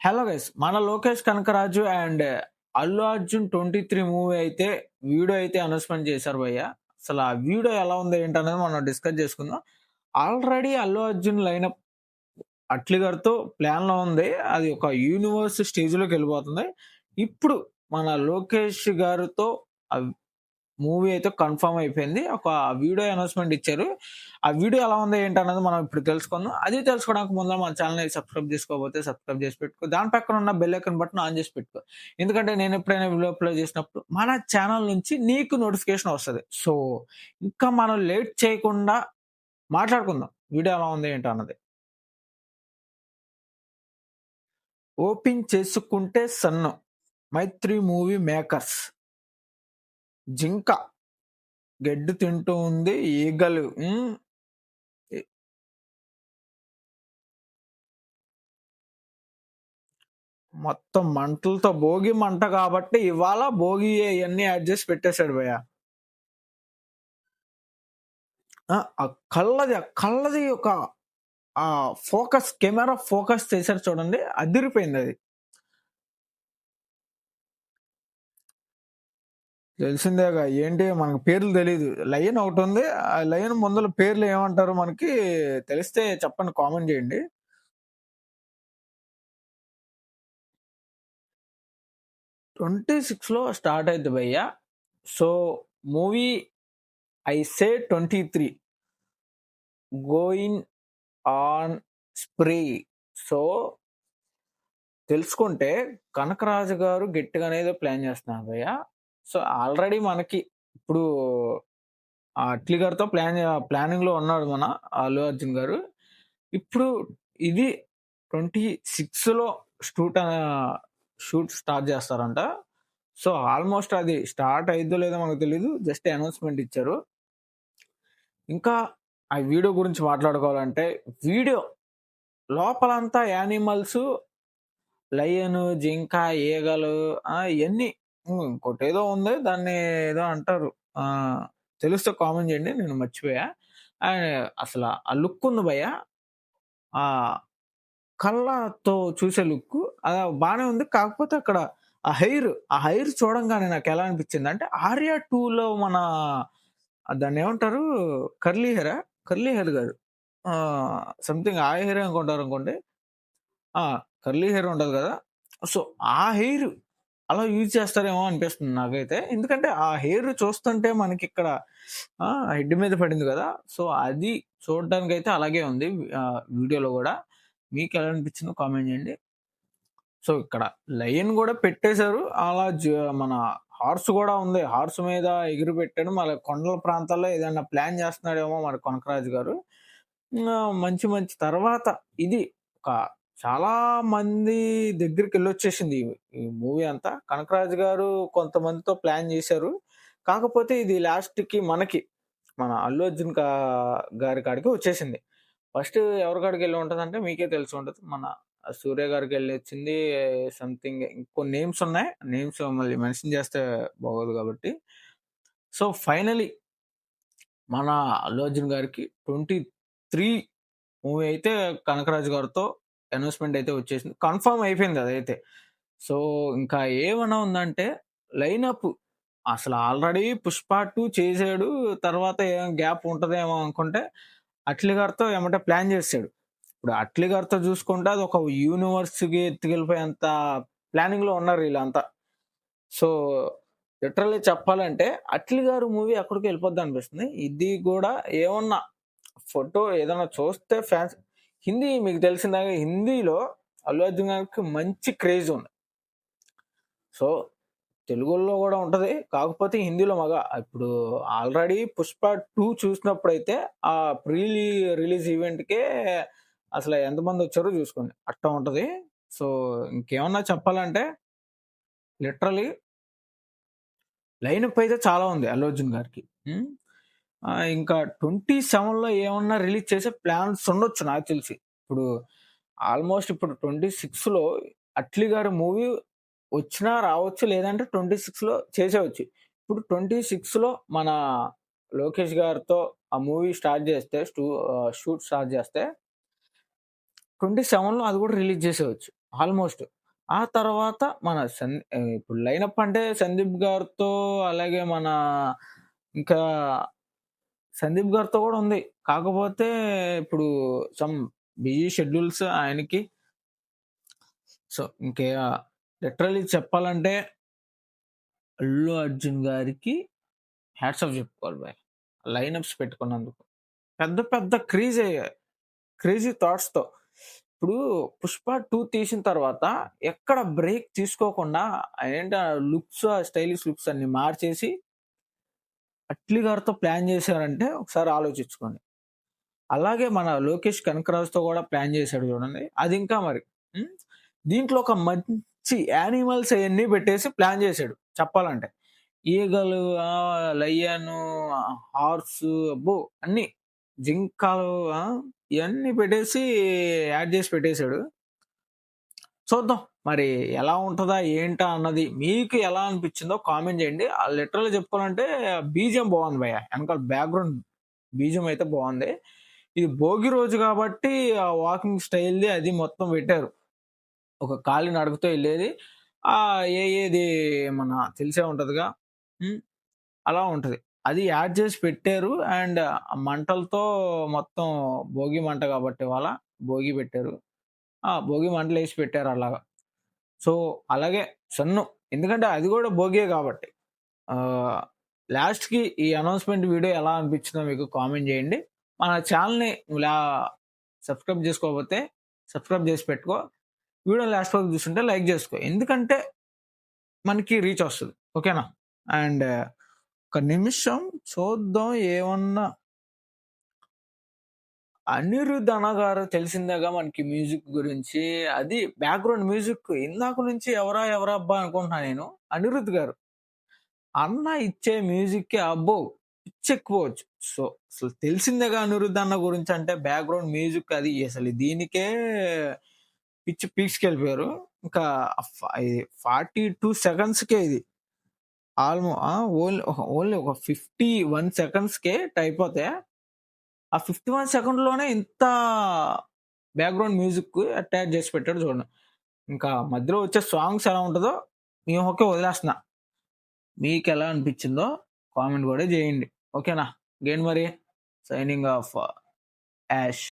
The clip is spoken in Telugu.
Hello guys! మన 'లోకేష్ కనకరాజు' అండ్ 'అల్లు అర్జున్' 23 మూవీ అయితే వీడియో అయితే అనౌన్స్‌మెంట్ చేశారు భయ్య. అసలు ఆ వీడియో ఎలా ఉంది ఏంటనేది మనం డిస్కస్ చేసుకుందాం. ఆల్రెడీ 'అల్లు అర్జున్' లైనప్ 'అట్లీ' గారితో ప్లాన్‌లో ఉంది. అది ఒక యూనివర్స్ స్టేజ్‌లోకెళ్ళిపోతుంది. ఇప్పుడు మన 'లోకేష్' గారితో ఆహ్, మూవీ అయితే కన్ఫర్మ్ అయిపోయింది. ఒక వీడియో అనౌన్స్‌మెంట్ ఇచ్చారు. ఆ వీడియో ఎలా ఉంది ఏంటన్నది మనం ఇప్పుడు తెలుసుకుందాం. అది తెలుసుకోవడానికి ముందర మన ఛానెల్‌ని సబ్స్క్రైబ్ చేసుకోకపోతే సబ్స్క్రైబ్ చేసి పెట్టుకో. దాని పక్కన ఉన్న బెల్ ఐకాన్ బటన్ ఆన్ చేసి పెట్టుకో. ఎందుకంటే నేను ఎప్పుడైనా వీడియో అప్లోడ్ చేసినప్పుడు మన ఛానెల్ నుంచి నీకు నోటిఫికేషన్ వస్తది. సో, ఇంకా మనం లేట్ చేయకుండా మాట్లాడుకుందాం. వీడియో ఎలా ఉంది ఏంటి అన్నది. ఓపెన్ చేసుకుంటే సన్ను 'మైత్రి' మూవీ మేకర్స్. జింక గెడ్డు తింటూ ఉంది. ఈగలు ఎ మొత్తం మంటలతో భోగి మంట కాబట్టి ఇవాళ భోగి అయన్నీ యాడ్ చేసి పెట్టేసాడు భయ్య. ఆ కళ్ళది ఒక ఫోకస్ కెమెరా ఫోకస్ చేశారు చూడండి. అదిరిపోయిందది. తెలిసిందేగా ఏంటి మనకు పేర్లు తెలీదు. లయన్ ఒకటుంది. ఆ లయన్ ముందల పేర్లు ఏమంటారో మనకి తెలిస్తే చెప్పండి, కామెంట్ చేయండి. 26లో స్టార్ట్ అయిద్ది భయ్య. So, movie I say 23 going on spree. So, తెలుసుకుంటే 'కనకరాజు' గారు గట్టిగానే ఏదో ప్లాన్ చేస్తున్నారు భయ్య. సో, ఆల్రెడీ మనకి ఇప్పుడు 'అట్లీ' గారితో ప్లానింగ్‌లో ఉన్నాడు మన 'అల్లు అర్జున్' గారు. ఇప్పుడు ఇది 26లో షూట్ స్టార్ట్ చేస్తారంట. సో, ఆల్‌మోస్ట్ అది స్టార్ట్ అయిద్దో లేదో మనకు తెలీదు. జస్ట్ అనౌన్స్‌మెంట్ ఇచ్చారు. ఇంకా ఆ వీడియో గురించి మాట్లాడుకోవాలంటే, వీడియో లోపలంతా యానిమల్సు, లయను, జింక, ఈగలు ఇయన్నీ ఇంకోటేదో ఉంది. దాన్ని ఏదో అంటారు. ఆహ్, తెలిస్తే కామెంట్ చేయండి. నేను మర్చిపోయా. అసల ఆ లుక్ ఉంది భయ్య. ఆహ్, కళ్ళతో చూసే లుక్కు బానే ఉంది. కాకపోతే అక్కడ ఆ హెయిర్ చూడంగానే నాకెలా అనిపించిందంటే 'ఆర్య 2లో' మన దాన్నేమంటారు? కర్లీ హెయిరా? కర్లీ హెయిర్ కాదు. సంథింగ్ ఆ హెయిరే అనుకుంటారనుకోండి. ఆ! కర్లీ హెయిర్ ఉంటది గదా! సో, ఆ హెయిర్ అలా యూజ్ చేస్తారేమో అనిపిస్తుంది నాకైతే. ఎందుకంటే, ఆ హెయిర్ చూస్తుంటే మనకిక్కడ హెడ్ మీద పడింది గదా! సో, అది చూడడానికైతే అలాగే ఉంది. వీడియోలో గూడా. మీకెలా అనిపించిందో కామెంట్ జేయండి. సో, ఇక్కడ లయన్ గూడా పెట్టేశారు. అలా మన హార్స్ గూడా ఉంది. హార్స్ మీద ఎగిరి పెట్టాడు. మళ్ళీ కొండల ప్రాంతాల్లో ఏదన్నా ప్లాన్ జేస్తున్నాడేమో మరి 'కొనకరాజు' గారు. మంచి మంచి తర్వాత ఇది ఒక చాలా మంది దగ్గరికెళ్ళొచ్చేసింది ఈ మూవీ అంతా. 'కనకరాజు' గారు కొంతమందితో ప్లాన్ జేశారు. కాకపోతే ఇది లాస్ట్‌కి మన 'అల్లు అర్జున్' గారి కాడికి వచ్చేసింది. ఫస్ట్ ఎవరి కాడికెళ్ళి ఉంటదంటే మీకే తెలిసి ఉంటది. మన 'సూర్య' గారికెళ్ళొచ్చింది. సంథింగ్ ఇంకొన్ని నేమ్స్ ఉన్నాయి. నేమ్స్ మళ్ళీ మెన్షన్ చేస్తే బాగోదు గాబట్టి. సో, ఫైనల్లీ మన 'అల్లు అర్జున్' గారికి 23 మూవీ అయితే 'కనకరాజు' గారితో అనౌన్స్‌మెంట్ అయితే వచ్చేసింది. కన్ఫర్మ్ అయిపోయింది అదైతే. సో, ఇంకా ఏమన్నా ఉందంటే లైనప్ అసలు ఆల్రెడీ 'పుష్ప 2' చేసాడు. తర్వాత ఏం గ్యాప్ ఉంటదేమో అనుకుంటే 'అట్లీ' గారితో ఎమ్మటే ప్లాన్ చేసాడు. ఇప్పుడు 'అట్లీ' గారితో చూసుకుంటే అదొక యూనివర్స్‌కి ఎత్తుకెళ్ళిపోయేంత ప్లానింగ్‌లో ఉన్నారు ఈళ్ళంతా. సో, లిటరల్లీ చెప్పాలంటే 'అట్లీ' గారి మూవీ ఎక్కడికో ఎళ్ళిపోద్దనిపిస్తుంది. ఇది గూడా ఏమన్నా ఫోటో ఏదైనా చూస్తే హిందీ మీకు తెలిసిందాగా హిందీలో 'అల్లు అర్జున్' గారికి మంచి క్రేజ్ ఉంది. సో, తెలుగులో గూడా ఉంటది. కాకపోతే హిందీలో ఇప్పుడు ఆల్రెడీ 'పుష్ప 2' చూసినప్పుడైతే ఆ రిలీజ్ ఈవెంట్‌కే అసలు ఎంతమందొచ్చారో చూసుకోండి. అట్టా ఉంటది. సో, ఇంకేమన్నా చెప్పాలంటే లిటరల్లీ లైనప్ అయితే చాలా ఉంది 'అల్లు అర్జున్' గారికి. హ్మ్. ఇంకా 27లో ఏమన్నా రిలీజ్ చేసే ప్లాన్స్ ఉండొచ్చు నాకు తెలిసి. ఇప్పుడు ఆల్‌మోస్ట్ ఇప్పుడు 26లో 'అట్లీ' గారి మూవీ వచ్చినా రావచ్చు. లేదంటే 26లో చేసేయొచ్చు. ఇప్పుడు 26లో మన 'లోకేష్' గారితో ఆ మూవీ స్టార్ట్ చేస్తే షూట్ స్టార్ట్ చేస్తే 27లో అది కూడా రిలీజ్ చేసేయొచ్చు. ఆల్మోస్ట్. ఆ తర్వాత మన ఇప్పుడు లైనప్ అంటే సందీప్ గారితో అలాగే మన ఇంకా సందీప్ గారితో గూడా ఉంది. కాకపోతే ఇప్పుడు సమ్ బిజీ షెడ్యూల్స్ ఆయనకి. సో, లిటరల్లీ చెప్పాలంటే 'అల్లు అర్జున్' గారికి హ్యాట్స్ ఆఫ్ చెప్పుకోవాలి భయ్యా. లైనప్స్ పెట్టుకున్నందుకు. పెద్ద పెద్ద క్రేజీ థాట్స్‌తో. ఇప్పుడు 'పుష్ప 2' తీసిన తర్వాత ఎక్కడ బ్రేక్ తీసుకోకుండా ఏంటి ఆ లుక్స్, ఆ స్టైలిష్ లుక్స్ అన్ని మార్చేసి 'అట్లీ' గారితో ప్లాన్ చేశారంటే ఒకసారి ఆలోచించుకోండి. అలాగే మన 'లోకేష్ కనకరాజుతో' కూడా ప్లాన్ చేశాడు చూడండి. అది ఇంకా మరి. హ్మ్. దీంట్లో ఒక మంచి యానిమల్స్ అయన్నీ పెట్టేసి ప్లాన్ చేశాడు చెప్పాలంటే. ఈగలు, లయను, హార్సు అబ్బో! అన్నీ. జింకలు ఇయన్నీ పెట్టేసి యాడ్ చేసి పెట్టేసాడు. చూద్దాం. మరి ఎలా ఉంటదా? ఏంటా? అన్నది మీకు ఎలా అనిపించిందో కామెంట్ చేయండి. లిటరల్‌గా చెప్పుకోవాలంటే బీజీఎం బావుంది భయ్యా. ఎనకాల బ్యాక్‌గ్రౌండ్ బీజీఎం అయితే బావుంది. ఇది భోగి రోజు కాబట్టి ఆ వాకింగ్ స్టైల్‌ది అది మొత్తం పెట్టారు. ఒక కాలినడకతో ఎళ్ళేది. ఏది మన తెలిసే ఉంటదిగా. హ్మ్. అలా ఉంటది. అది యాడ్ చేసి పెట్టారు. అండ్ మంటలతో మొత్తం భోగి మంట కాబట్టి ఇవాళ భోగి పెట్టారు. భోగి మంటలేసి పెట్టారు అలాగా. సో, అలాగే సన్ను. ఎందుకంటే అది గూడా భోగే గాబట్టి. ఆహ్, లాస్ట్‌కి ఈ అనౌన్స్‌మెంట్ వీడియో ఎలా అనిపించిందో మీకు కామెంట్ జేయండి. మన ఛానెల్‌ని నువ్వు సబ్స్క్రైబ్ జేసుకోకపోతే సబ్స్క్రైబ్ జేసి పెట్టుకో. వీడియో లాస్ట్ వరకు చూస్తుంటే లైక్ జేసుకో. ఎందుకంటే మనకి రీచ్ ఒస్తది. ఓకేనా? అండ్ ఒక నిమిషం చూద్దాం ఏమన్నా అనిరుద్ అన్న గారు తెలిసిందేగా మనకి మ్యూజిక్ గురించి. అది బ్యాక్‌గ్రౌండ్ మ్యూజిక్ ఇందాక నుంచి ఎవరా ఎవరా అబ్బా అనుకుంటున్నా నేను. అనిరుద్ గారు. అన్న ఇచ్చే మ్యూజిక్‌కి అబ్బో! పిచ్చెక్కిపోవచ్చు. సో, అసలు తెలిసిందేగా అనిరుద్ అన్న గురించంటే బ్యాక్‌గ్రౌండ్ మ్యూజిక్ అది అసలు దీనికే పిచ్చి పీక్స్‌కెళ్ళిపోయారు. ఇంకా ఇది 42 సెకండ్స్‌కే ఇది. ఓన్లీ ఓన్లీ ఒక 51 సెకండ్స్‌కే అయిపోతే ఆ 51 సెకండ్‌లోనే ఇంత బ్యాక్‌గ్రౌండ్ మ్యూజిక్ అటాచ్ చేసి పెట్టాడు చూడండి. ఇంకా మధ్యలో వచ్చే సాంగ్స్ ఎలా ఉంటదో మీ ఊహకే వదిలేస్తున్నా. మీకెలా అనిపించిందో కామెంట్ కూడా చేయండి. ఓకేనా? ఇంకేంటి మరి సైనింగ్ ఆఫ్ యాష్.